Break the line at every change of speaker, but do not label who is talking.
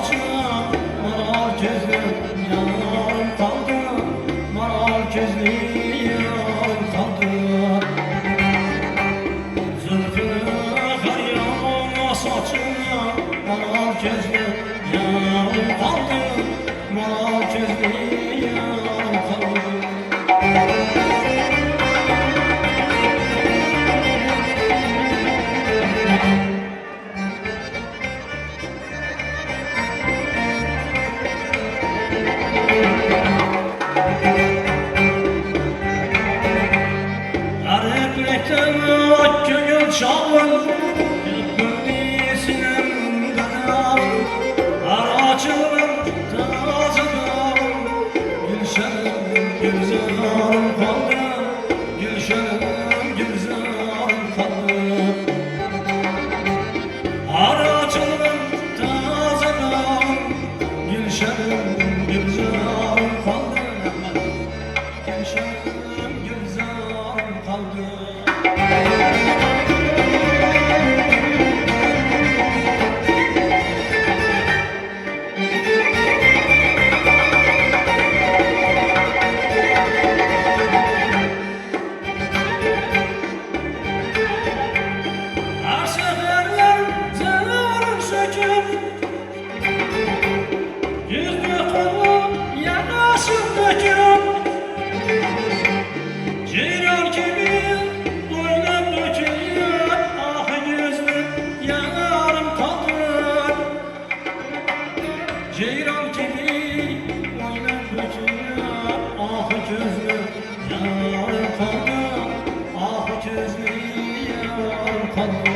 saçım, maral gözlüm yarım kaldı, maral gözlü yarım kaldı. Zülfünü kar yağma saçım, maral gözlüm yarım kaldı, maral gözlü yarım kaldı. Gönül çalın, gönlü sinemden alın, aracılın tazıdan, gülşenim güzelim kaldı, gülşenim güzelim kaldı. Aracılın tazıdan, gülşenim güzelim kaldı, gülşenim güzelim kaldı. Ceylan gibi boynum dökülüyor, ah gözlüm yarım kaldı. Ceylan gibi boynum dökülüyor, ah gözlüm yarım kaldı, ah gözlüm yarım kaldı.